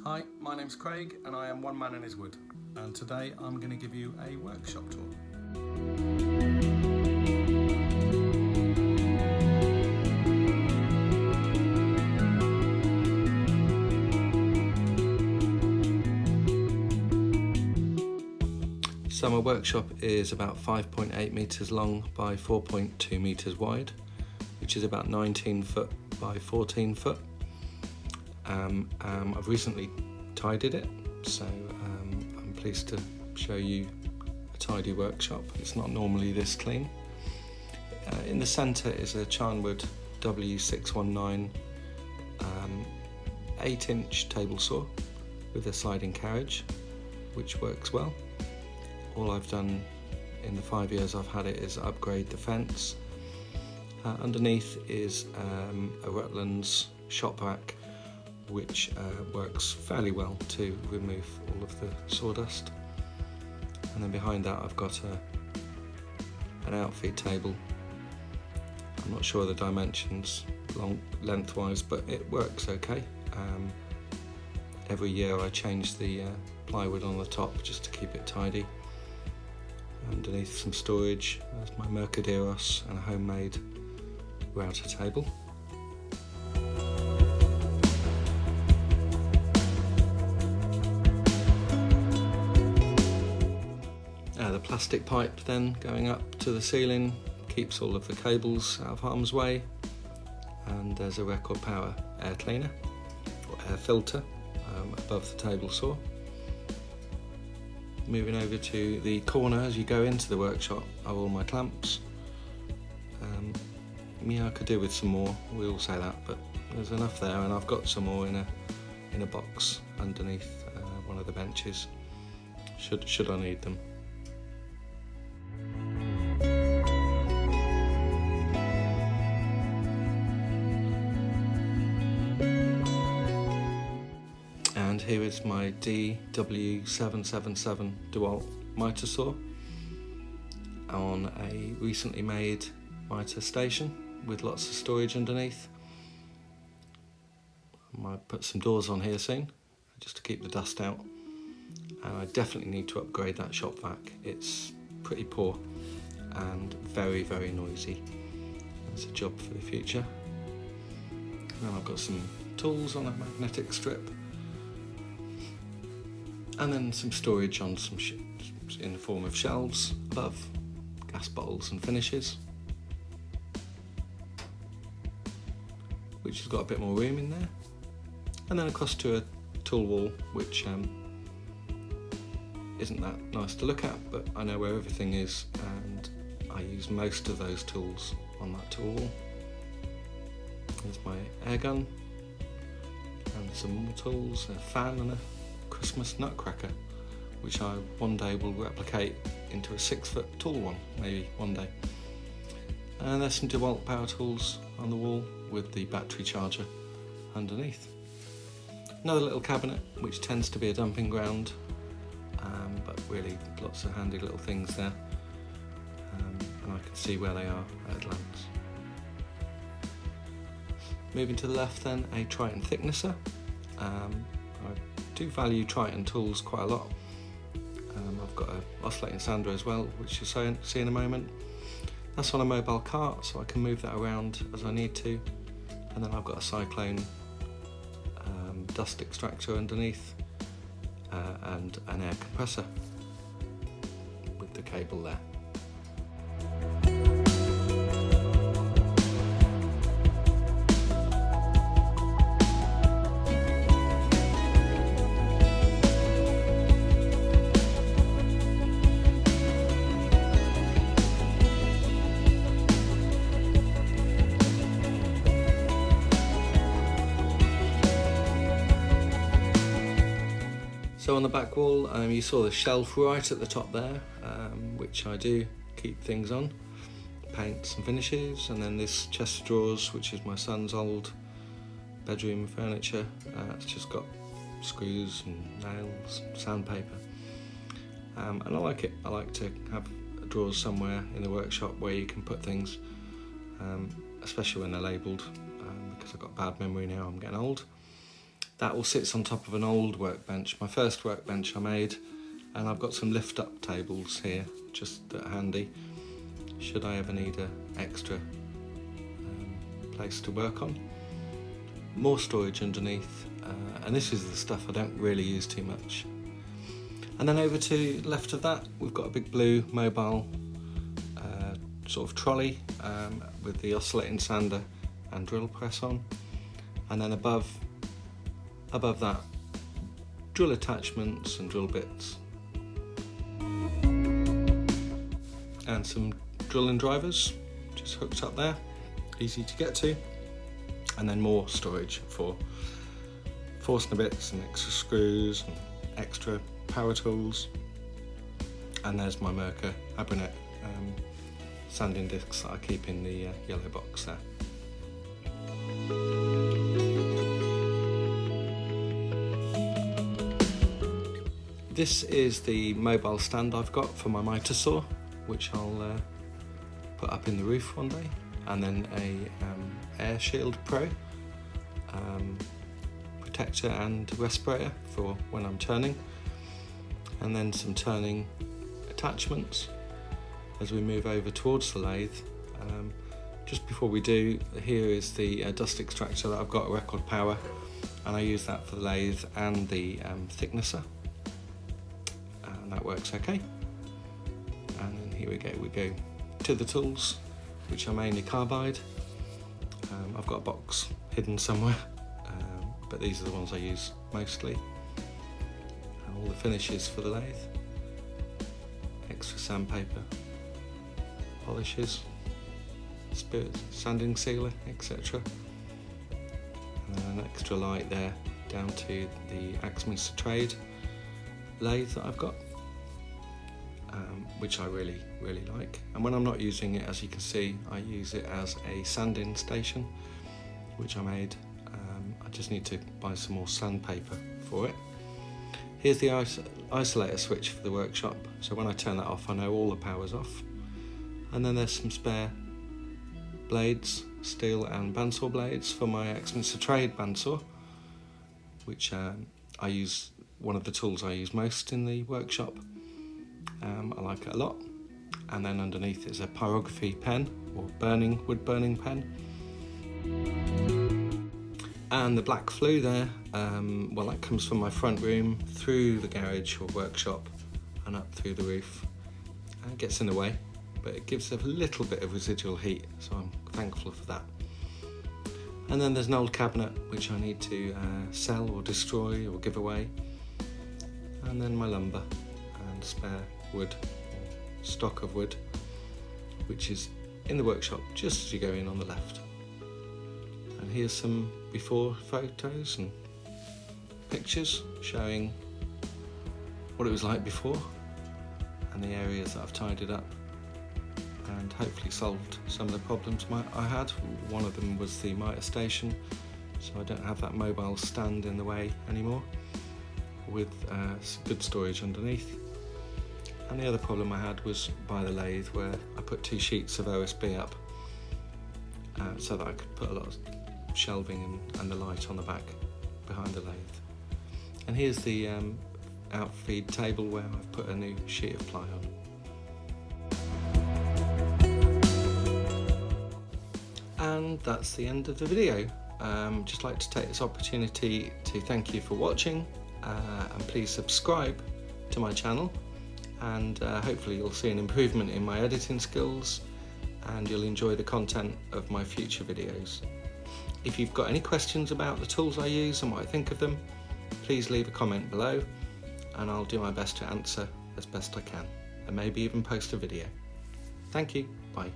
Hi, my name's Craig and I am one man in his wood, and today I'm going to give you a workshop tour. So my workshop is about 5.8 metres long by 4.2 metres wide, which is about 19 foot by 14 foot. I've recently tidied it, so I'm pleased to show you a tidy workshop. It's not normally this clean. In the centre is a Charnwood W619 8-inch table saw with a sliding carriage, which works well. All I've done in the 5 years I've had it is upgrade the fence. Underneath is a Rutland's shop rack, which works fairly well to remove all of the sawdust. And then behind that I've got an outfeed table. I'm not sure the dimensions lengthwise, but it works okay. Every year I change the plywood on the top just to keep it tidy. Underneath some storage, there's my Mercaderos and a homemade router table. The plastic pipe then going up to the ceiling keeps all of the cables out of harm's way, and there's a record power air cleaner or air filter above the table saw. Moving over to the corner as you go into the workshop are all my clamps. I could do with some more, we all say that, but there's enough there, and I've got some more in a box underneath one of the benches, should I need them. And here is my DW777 Dewalt Miter Saw on a recently made miter station with lots of storage underneath. I might put some doors on here soon just to keep the dust out, and I definitely need to upgrade that shop vac. It's pretty poor and very, very noisy. That's a job for the future. And I've got some tools on a magnetic strip, and then some storage on some in the form of shelves above, gas bottles and finishes, which has got a bit more room in there, and then across to a tool wall, which isn't that nice to look at, but I know where everything is, and I use most of those tools on that tool wall. There's my air gun, and some more tools, a fan and a Christmas nutcracker, which I one day will replicate into a 6-foot tall one, maybe one day. And there's some Dewalt power tools on the wall with the battery charger underneath. Another little cabinet, which tends to be a dumping ground, but really lots of handy little things there, and I can see where they are at a glance. Moving to the left then, a Triton thicknesser. I do value Triton tools quite a lot. I've got an oscillating sander as well, which you'll see in a moment. That's on a mobile cart, so I can move that around as I need to. And then I've got a Cyclone dust extractor underneath, and an air compressor with the cable there. So on the back wall, you saw the shelf right at the top there, which I do keep things on, paints and finishes, and then this chest of drawers, which is my son's old bedroom furniture. It's just got screws and nails, sandpaper, and I like it. I like to have drawers somewhere in the workshop where you can put things, especially when they're labelled, because I've got bad memory now, I'm getting old. That all sits on top of an old workbench, my first workbench I made, and I've got some lift up tables here, just handy, should I ever need an extra place to work on. More storage underneath, and this is the stuff I don't really use too much. And then over to the left of that, we've got a big blue mobile sort of trolley with the oscillating sander and drill press on. And then above that, drill attachments and drill bits. And some drilling drivers just hooked up there, easy to get to. And then more storage for Forstner bits and extra screws and extra power tools. And there's my Merkur Abranet sanding discs that I keep in the yellow box there. This is the mobile stand I've got for my miter saw, which I'll put up in the roof one day, and then a Air Shield Pro protector and respirator for when I'm turning, and then some turning attachments as we move over towards the lathe. Just before we do, here is the dust extractor that I've got at record power, and I use that for the lathe and the thicknesser, and that works okay. And then here we go to the tools, which are mainly carbide. I've got a box hidden somewhere, but these are the ones I use mostly. And all the finishes for the lathe, extra sandpaper, polishes, spirit sanding sealer, etc. And then an extra light there down to the Axminster Trade lathe that I've got, which I really like. And when I'm not using it, as you can see, I use it as a sanding station, which I made. I just need to buy some more sandpaper for it. Here's the isolator switch for the workshop, so when I turn that off I know all the power's off. And then there's some spare blades, steel and bandsaw blades for my Axminster Trade bandsaw, which I use, one of the tools I use most in the workshop. I like it a lot. And then underneath is a pyrography pen, or wood burning pen. And the black flue there, well, that comes from my front room through the garage or workshop and up through the roof. And it gets in the way, but it gives a little bit of residual heat, so I'm thankful for that. And then there's an old cabinet which I need to sell or destroy or give away. And then my lumber and spare wood, or stock of wood, which is in the workshop just as you go in on the left. And here's some before photos and pictures showing what it was like before and the areas that I've tidied up and hopefully solved some of the problems I had. One of them was the miter station, so I don't have that mobile stand in the way anymore, with good storage underneath. And the other problem I had was by the lathe, where I put 2 sheets of OSB up so that I could put a lot of shelving and the light on the back behind the lathe. And here's the outfeed table where I've put a new sheet of ply on. And that's the end of the video. Just like to take this opportunity to thank you for watching, and please subscribe to my channel, and hopefully you'll see an improvement in my editing skills and you'll enjoy the content of my future videos. If you've got any questions about the tools I use and what I think of them, please leave a comment below and I'll do my best to answer as best I can, and maybe even post a video. Thank you, bye.